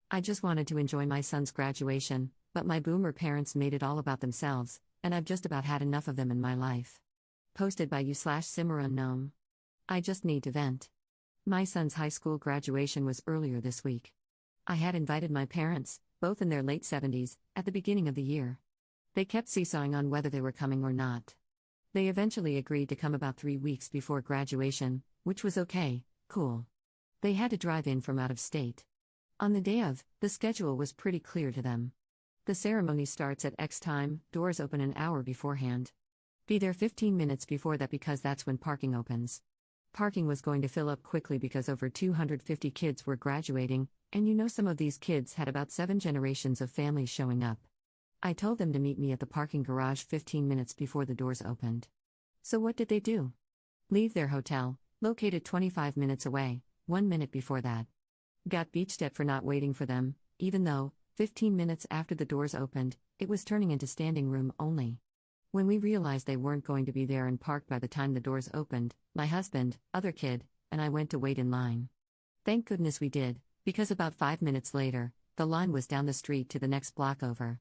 I just wanted to enjoy my son's graduation, but my boomer parents made it all about themselves, and I've just about had enough of them in my life. Posted by you/SimmerUnknown. I just need to vent. My son's high school graduation was earlier this week. I had invited my parents, both in their late 70s, at the beginning of the year. They kept seesawing on whether they were coming or not. They eventually agreed to come about 3 weeks before graduation, which was okay, cool. They had to drive in from out of state. On the day of, the schedule was pretty clear to them. The ceremony starts at X time, doors open an hour beforehand. Be there 15 minutes before that because that's when parking opens. Parking was going to fill up quickly because over 250 kids were graduating, and some of these kids had about 7 generations of families showing up. I told them to meet me at the parking garage 15 minutes before the doors opened. So what did they do? Leave their hotel, located 25 minutes away, 1 minute before that. Got beached at for not waiting for them, even though, 15 minutes after the doors opened, it was turning into standing room only. When we realized they weren't going to be there and parked by the time the doors opened, my husband, other kid, and I went to wait in line. Thank goodness we did, because about 5 minutes later, the line was down the street to the next block over.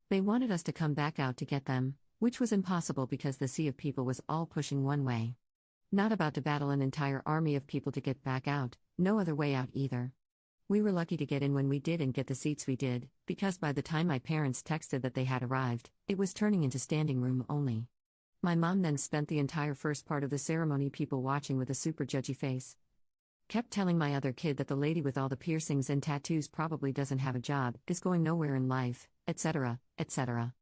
They wanted us to come back out to get them, which was impossible because the sea of people was all pushing one way. Not about to battle an entire army of people to get back out, no other way out either. We were lucky to get in when we did and get the seats we did, because by the time my parents texted that they had arrived, it was turning into standing room only. My mom then spent the entire first part of the ceremony people watching with a super judgy face. Kept telling my other kid that the lady with all the piercings and tattoos probably doesn't have a job, is going nowhere in life, etc., etc.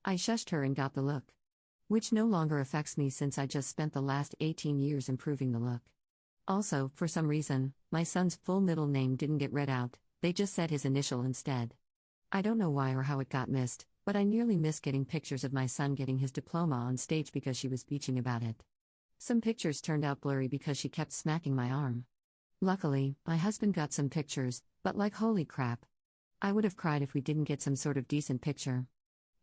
I shushed her and got the look. Which no longer affects me since I just spent the last 18 years improving the look. Also, for some reason, my son's full middle name didn't get read out, they just said his initial instead. I don't know why or how it got missed, but I nearly missed getting pictures of my son getting his diploma on stage because she was bitching about it. Some pictures turned out blurry because she kept smacking my arm. Luckily, my husband got some pictures, but like holy crap. I would have cried if we didn't get some sort of decent picture.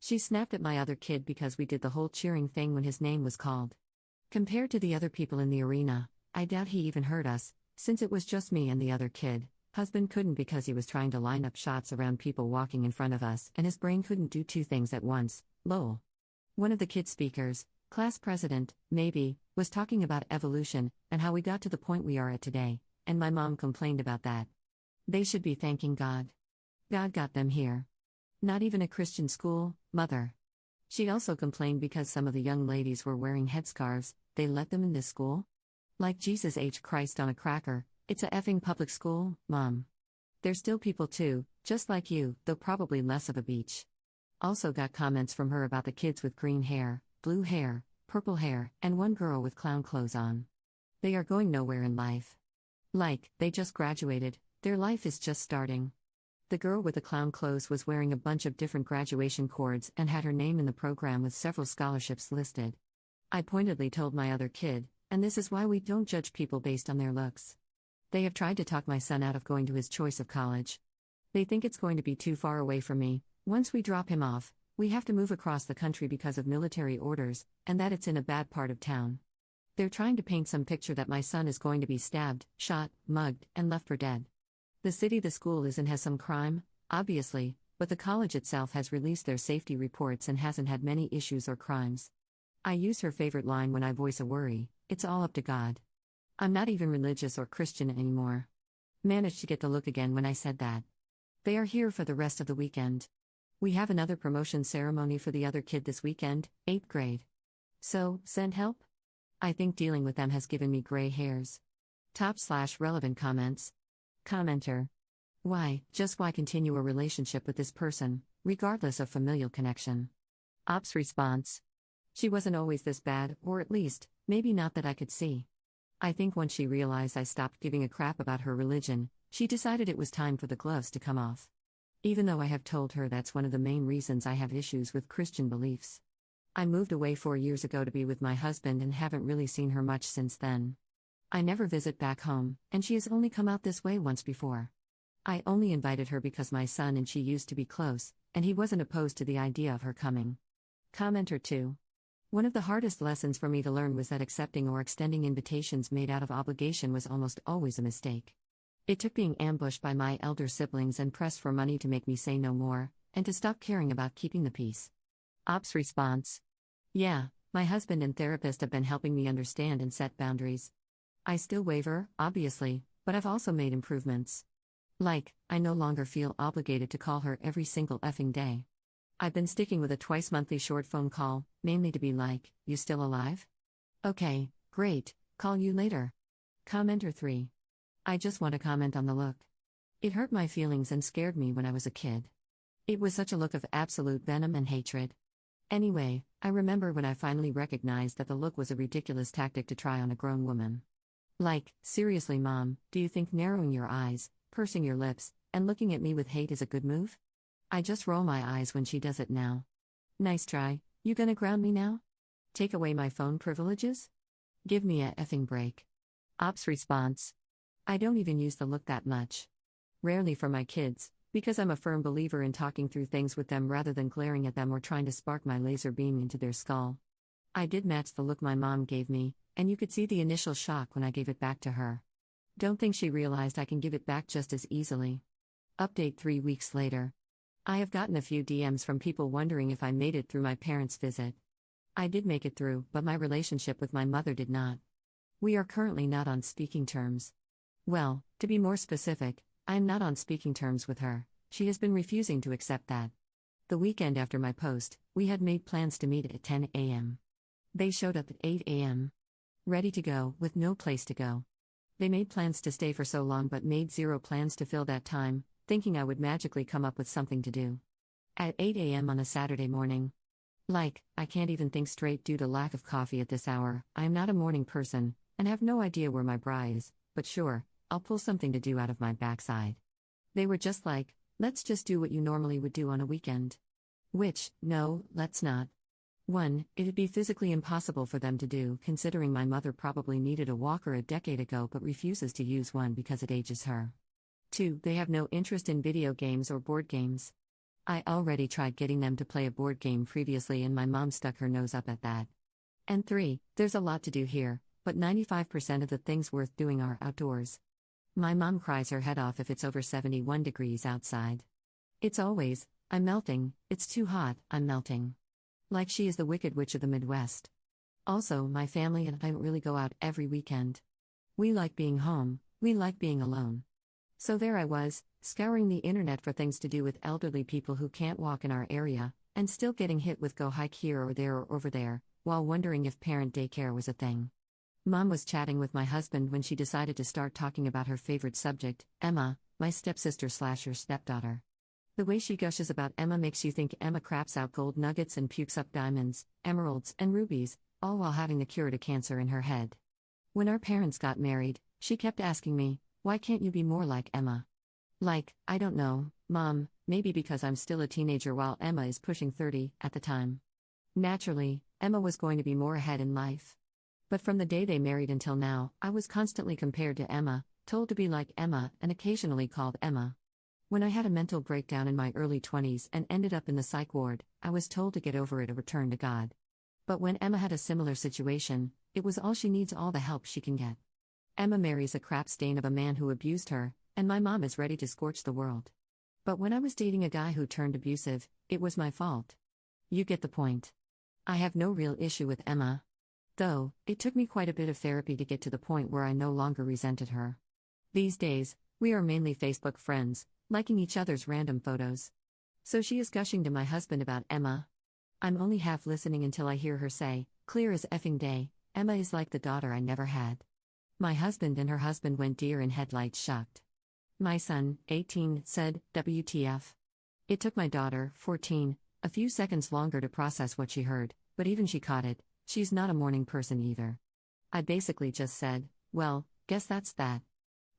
She snapped at my other kid because we did the whole cheering thing when his name was called. Compared to the other people in the arena, I doubt he even heard us, since it was just me and the other kid. Husband couldn't because he was trying to line up shots around people walking in front of us and his brain couldn't do 2 things at once, lol. One of the kid speakers, class president, maybe, was talking about evolution and how we got to the point we are at today, and my mom complained about that. They should be thanking God. God got them here. Not even a Christian school, mother. She also complained because some of the young ladies were wearing headscarves, they let them in this school? Like Jesus H. Christ on a cracker, it's a effing public school, mom. They're still people too, just like you, though probably less of a beach. Also got comments from her about the kids with green hair, blue hair, purple hair, and one girl with clown clothes on. They are going nowhere in life. Like, they just graduated, their life is just starting. The girl with the clown clothes was wearing a bunch of different graduation cords and had her name in the program with several scholarships listed. I pointedly told my other kid, and this is why we don't judge people based on their looks. They have tried to talk my son out of going to his choice of college. They think it's going to be too far away from me. Once we drop him off, we have to move across the country because of military orders, and that it's in a bad part of town. They're trying to paint some picture that my son is going to be stabbed, shot, mugged, and left for dead. The city the school is in has some crime, obviously, but the college itself has released their safety reports and hasn't had many issues or crimes. I use her favorite line when I voice a worry, it's all up to God. I'm not even religious or Christian anymore. Managed to get the look again when I said that. They are here for the rest of the weekend. We have another promotion ceremony for the other kid this weekend, 8th grade. So, send help? I think dealing with them has given me gray hairs. Top/relevant comments. Commenter. Why, just why continue a relationship with this person, regardless of familial connection? Ops response. She wasn't always this bad, or at least, maybe not that I could see. I think once she realized I stopped giving a crap about her religion, she decided it was time for the gloves to come off. Even though I have told her that's one of the main reasons I have issues with Christian beliefs. I moved away 4 years ago to be with my husband and haven't really seen her much since then. I never visit back home, and she has only come out this way once before. I only invited her because my son and she used to be close, and he wasn't opposed to the idea of her coming. Commenter 2. One of the hardest lessons for me to learn was that accepting or extending invitations made out of obligation was almost always a mistake. It took being ambushed by my elder siblings and pressed for money to make me say no more, and to stop caring about keeping the peace. Ops response. Yeah, my husband and therapist have been helping me understand and set boundaries. I still waver, obviously, but I've also made improvements. Like, I no longer feel obligated to call her every single effing day. I've been sticking with a twice-monthly short phone call, mainly to be like, you still alive? Okay, great, call you later. Commenter 3. I just want to comment on the look. It hurt my feelings and scared me when I was a kid. It was such a look of absolute venom and hatred. Anyway, I remember when I finally recognized that the look was a ridiculous tactic to try on a grown woman. Like, seriously, Mom, do you think narrowing your eyes, pursing your lips, and looking at me with hate is a good move? I just roll my eyes when she does it now. Nice try, you gonna ground me now? Take away my phone privileges? Give me a effing break. Ops response. I don't even use the look that much. Rarely for my kids, because I'm a firm believer in talking through things with them rather than glaring at them or trying to spark my laser beam into their skull. I did match the look my mom gave me, and you could see the initial shock when I gave it back to her. Don't think she realized I can give it back just as easily. Update 3 weeks later. I have gotten a few DMs from people wondering if I made it through my parents' visit. I did make it through, but my relationship with my mother did not. We are currently not on speaking terms. Well, to be more specific, I am not on speaking terms with her. She has been refusing to accept that. The weekend after my post, we had made plans to meet at 10 a.m. They showed up at 8 a.m. Ready to go, with no place to go. They made plans to stay for so long but made zero plans to fill that time, thinking I would magically come up with something to do. At 8 a.m. on a Saturday morning. Like, I can't even think straight due to lack of coffee at this hour. I am not a morning person, and have no idea where my bra is, but sure, I'll pull something to do out of my backside. They were just like, let's just do what you normally would do on a weekend. Which, no, let's not. 1. It'd be physically impossible for them to do, considering my mother probably needed a walker a decade ago but refuses to use one because it ages her. 2. They have no interest in video games or board games. I already tried getting them to play a board game previously and my mom stuck her nose up at that. And 3. There's a lot to do here, but 95% of the things worth doing are outdoors. My mom cries her head off if it's over 71 degrees outside. It's always, I'm melting, it's too hot, I'm melting. Like she is the Wicked Witch of the Midwest. Also, my family and I don't really go out every weekend. We like being home, we like being alone. So there I was, scouring the internet for things to do with elderly people who can't walk in our area, and still getting hit with go hike here or there or over there, while wondering if parent daycare was a thing. Mom was chatting with my husband when she decided to start talking about her favorite subject, Emma, my stepsister/her stepdaughter. The way she gushes about Emma makes you think Emma craps out gold nuggets and pukes up diamonds, emeralds, and rubies, all while having the cure to cancer in her head. When our parents got married, she kept asking me, why can't you be more like Emma? Like, I don't know, Mom, maybe because I'm still a teenager while Emma is pushing 30 at the time. Naturally, Emma was going to be more ahead in life. But from the day they married until now, I was constantly compared to Emma, told to be like Emma, and occasionally called Emma. When I had a mental breakdown in my early 20s and ended up in the psych ward, I was told to get over it or return to God. But when Emma had a similar situation, it was all she needs, all the help she can get. Emma marries a crap stain of a man who abused her, and my mom is ready to scorch the world. But when I was dating a guy who turned abusive, it was my fault. You get the point. I have no real issue with Emma. Though, it took me quite a bit of therapy to get to the point where I no longer resented her. These days, we are mainly Facebook friends, liking each other's random photos. So she is gushing to my husband about Emma. I'm only half listening until I hear her say, clear as effing day, Emma is like the daughter I never had. My husband and her husband went deer in headlights shocked. My son, 18, said, WTF. It took my daughter, 14, a few seconds longer to process what she heard, but even she caught it. She's not a morning person either. I basically just said, well, guess that's that.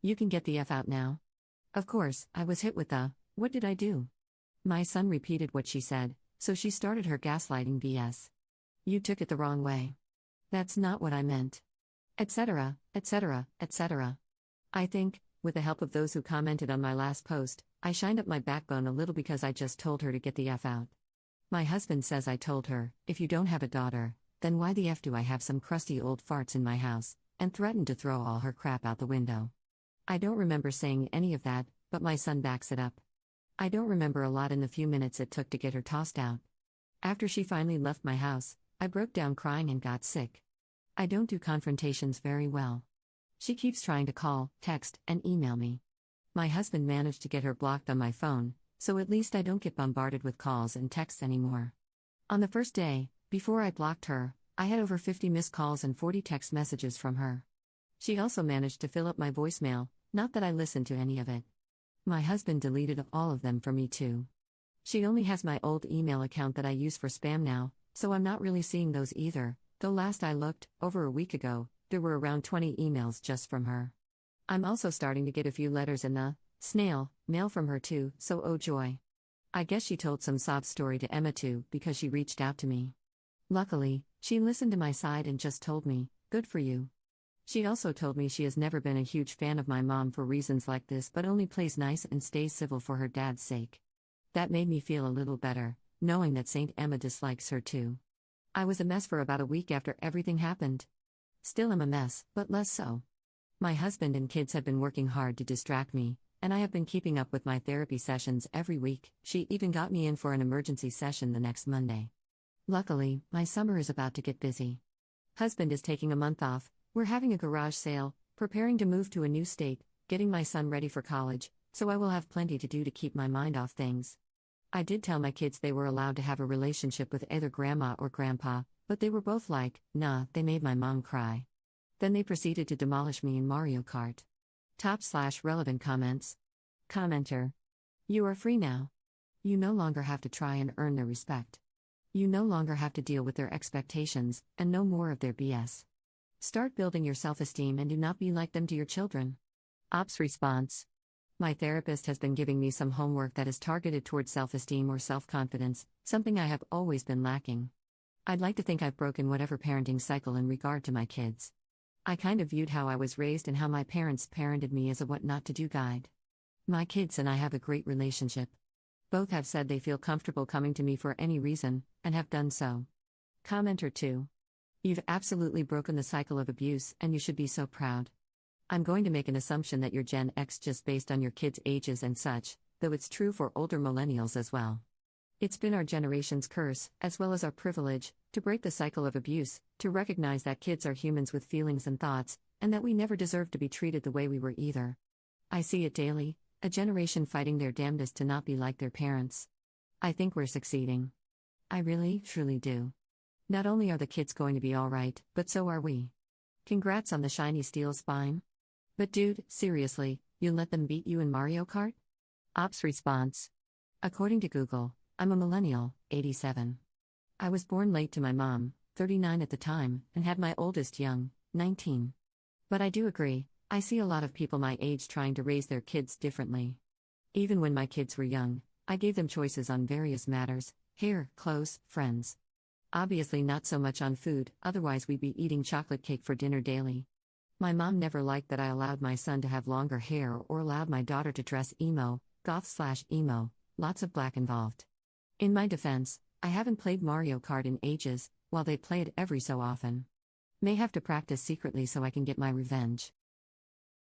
You can get the F out now. Of course, I was hit with the, what did I do? My son repeated what she said, so she started her gaslighting BS. You took it the wrong way. That's not what I meant. Etc., etc., etc. I think, with the help of those who commented on my last post, I shined up my backbone a little because I just told her to get the F out. My husband says I told her, if you don't have a daughter, then why the F do I have some crusty old farts in my house, and threatened to throw all her crap out the window. I don't remember saying any of that, but my son backs it up. I don't remember a lot in the few minutes it took to get her tossed out. After she finally left my house, I broke down crying and got sick. I don't do confrontations very well. She keeps trying to call, text, and email me. My husband managed to get her blocked on my phone, so at least I don't get bombarded with calls and texts anymore. On the first day, before I blocked her, I had over 50 missed calls and 40 text messages from her. She also managed to fill up my voicemail, not that I listened to any of it. My husband deleted all of them for me too. She only has my old email account that I use for spam now, so I'm not really seeing those either, though last I looked, over a week ago, there were around 20 emails just from her. I'm also starting to get a few letters in the snail mail from her too, so oh joy. I guess she told some sob story to Emma too, because she reached out to me. Luckily, she listened to my side and just told me, good for you. She also told me she has never been a huge fan of my mom for reasons like this but only plays nice and stays civil for her dad's sake. That made me feel a little better, knowing that Saint Emma dislikes her too. I was a mess for about a week after everything happened. Still am a mess, but less so. My husband and kids have been working hard to distract me, and I have been keeping up with my therapy sessions every week. She even got me in for an emergency session the next Monday. Luckily, my summer is about to get busy. Husband is taking a month off, we're having a garage sale, preparing to move to a new state, getting my son ready for college, so I will have plenty to do to keep my mind off things. I did tell my kids they were allowed to have a relationship with either grandma or grandpa, but they were both like, nah, they made my mom cry. Then they proceeded to demolish me in Mario Kart. Top/relevant comments. Commenter. You are free now. You no longer have to try and earn their respect. You no longer have to deal with their expectations, and no more of their BS. Start building your self-esteem and do not be like them to your children. Ops response. My therapist has been giving me some homework that is targeted towards self-esteem or self-confidence, something I have always been lacking. I'd like to think I've broken whatever parenting cycle in regard to my kids. I kind of viewed how I was raised and how my parents parented me as a what not to do guide. My kids and I have a great relationship. Both have said they feel comfortable coming to me for any reason, and have done so. Commenter 2. You've absolutely broken the cycle of abuse, and you should be so proud. I'm going to make an assumption that you're Gen X just based on your kids' ages and such, though it's true for older millennials as well. It's been our generation's curse, as well as our privilege, to break the cycle of abuse, to recognize that kids are humans with feelings and thoughts, and that we never deserve to be treated the way we were either. I see it daily, a generation fighting their damnedest to not be like their parents. I think we're succeeding. I really, truly do. Not only are the kids going to be alright, but so are we. Congrats on the shiny steel spine. But dude, seriously, you let them beat you in Mario Kart? Ops response. According to Google, I'm a millennial, 87. I was born late to my mom, 39 at the time, and had my oldest young, 19. But I do agree, I see a lot of people my age trying to raise their kids differently. Even when my kids were young, I gave them choices on various matters: hair, clothes, friends. Obviously not so much on food, otherwise we'd be eating chocolate cake for dinner daily. My mom never liked that I allowed my son to have longer hair or allowed my daughter to dress emo, goth/emo, lots of black involved. In my defense, I haven't played Mario Kart in ages, while they play it every so often. May have to practice secretly so I can get my revenge.